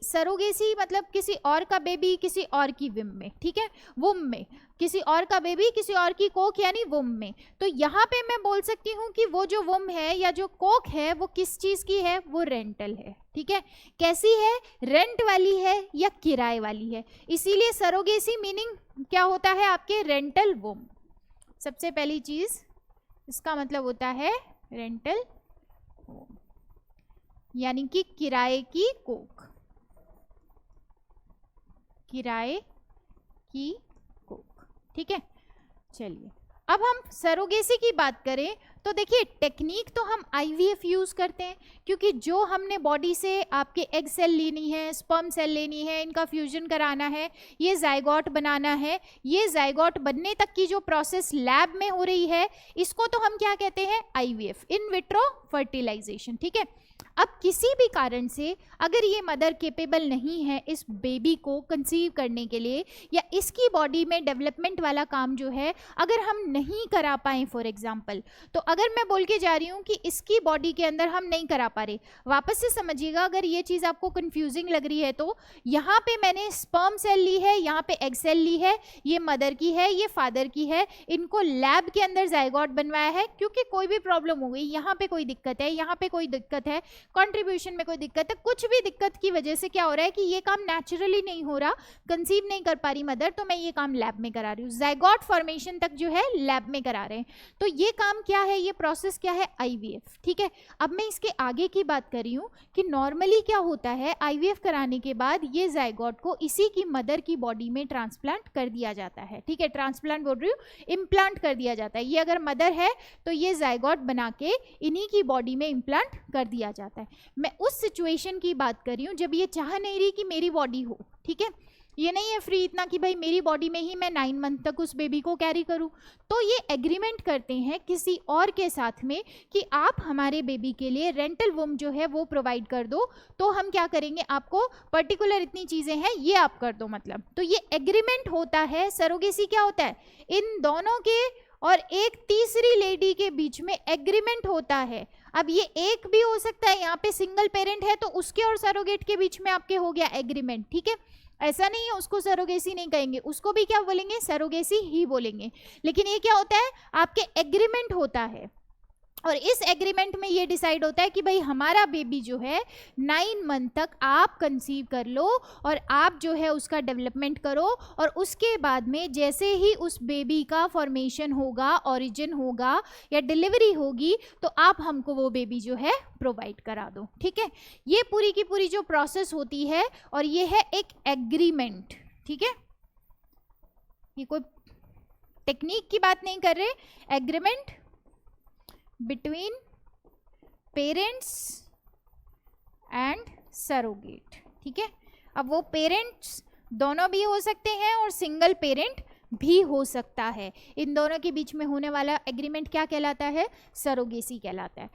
Surrogacy मतलब किसी और का बेबी किसी और की विम में, ठीक है, वुम में, किसी और का बेबी किसी और की कोख यानी वुम में। तो यहाँ पे मैं बोल सकती हूँ कि वो जो वुम है या जो कोख है वो किस चीज की है, वो रेंटल है, ठीक है। कैसी है, रेंट वाली है या किराए वाली है, इसीलिए सरोगेसी मीनिंग क्या होता है आपके, रेंटल वुम। सबसे पहली चीज इसका मतलब होता है रेंटल वुम, यानी कि किराए की कोख, किराए की कोख, ठीक है। चलिए अब हम सरोगेसी की बात करें तो देखिए टेक्निक तो हम आईवीएफ यूज करते हैं, क्योंकि जो हमने बॉडी से आपके एग सेल लेनी है, स्पर्म सेल लेनी है, इनका फ्यूजन कराना है, ये जाइगोट बनाना है, ये जाइगोट बनने तक की जो प्रोसेस लैब में हो रही है इसको तो हम क्या कहते हैं, आईवीएफ, इन विट्रो फर्टिलाइजेशन, ठीक है। अब किसी भी कारण से अगर ये मदर केपेबल नहीं है इस बेबी को कंसीव करने के लिए, या इसकी बॉडी में डेवलपमेंट वाला काम जो है अगर हम नहीं करा पाए, फॉर एग्जांपल, तो अगर मैं बोल के जा रही हूँ कि इसकी बॉडी के अंदर हम नहीं करा पा रहे, वापस से समझिएगा अगर ये चीज़ आपको कंफ्यूजिंग लग रही है तो यहाँ पे मैंने स्पर्म सेल ली है, यहाँ पे एग सेल ली है, ये मदर की है, ये फादर की है, इनको लैब के अंदर जाइगोट बनवाया है, क्योंकि कोई भी प्रॉब्लम हो गई, यहाँ पे कोई दिक्कत है, यहाँ पे कोई दिक्कत है, कंट्रीब्यूशन में कोई दिक्कत है, कुछ भी दिक्कत की वजह से क्या हो रहा है कि ये काम नेचुरली नहीं हो रहा, कंसीव नहीं कर पा रही मदर, तो मैं ये काम लैब में करा रही हूँ, जाइगोट फॉर्मेशन तक जो है लैब में करा रहे हैं। तो ये काम क्या है, ये प्रोसेस क्या है, आईवीएफ, ठीक है। अब मैं इसके आगे की बात कर रही हूँ कि नॉर्मली क्या होता है, आईवीएफ कराने के बाद ये जाइगोट को इसी की मदर की बॉडी में ट्रांसप्लांट कर दिया जाता है, ठीक है, ट्रांसप्लांट बोल रही हूँ, इम्प्लांट कर दिया जाता है। ये अगर मदर है तो ये जाइगोट बना के इन्हीं की बॉडी में इम्प्लांट कर दिया जाता है। मैं उस सिचुएशन की बात कर रही हूँ जब ये चाह नहीं रही कि मेरी बॉडी हो, ठीक है, ये नहीं है फ्री इतना कि भाई मेरी बॉडी में ही मैं 9 मंथ तक उस बेबी को कैरी करूं, तो ये एग्रीमेंट करते हैं किसी और के साथ में कि आप हमारे बेबी के लिए रेंटल वुम जो है वो प्रोवाइड कर दो, तो हम क्या करेंगे, आपको पर्टिकुलर इतनी चीजें हैं ये आप कर दो, मतलब तो ये एग्रीमेंट होता है। सरोगेसी क्या होता है, इन दोनों के और एक तीसरी लेडी के बीच में एग्रीमेंट होता है। अब ये एक भी हो सकता है, यहाँ पे सिंगल पेरेंट है तो उसके और सरोगेट के बीच में आपके हो गया एग्रीमेंट, ठीक है। ऐसा नहीं है उसको सरोगेसी नहीं कहेंगे, उसको भी क्या बोलेंगे, सरोगेसी ही बोलेंगे, लेकिन ये क्या होता है, आपके एग्रीमेंट होता है, और इस एग्रीमेंट में ये डिसाइड होता है कि भाई हमारा बेबी जो है 9 मंथ तक आप कंसीव कर लो और आप जो है उसका डेवलपमेंट करो, और उसके बाद में जैसे ही उस बेबी का फॉर्मेशन होगा, ओरिजिन होगा या डिलीवरी होगी, तो आप हमको वो बेबी जो है प्रोवाइड करा दो, ठीक है। ये पूरी की पूरी जो प्रोसेस होती है, और ये है एक एग्रीमेंट, ठीक है, ये कोई टेक्निक की बात नहीं कर रहे, agreement between parents and surrogate, ठीक है। अब वो पेरेंट्स दोनों भी हो सकते हैं और सिंगल पेरेंट भी हो सकता है, इन दोनों के बीच में होने वाला एग्रीमेंट क्या कहलाता है, सरोगेसी कहलाता है।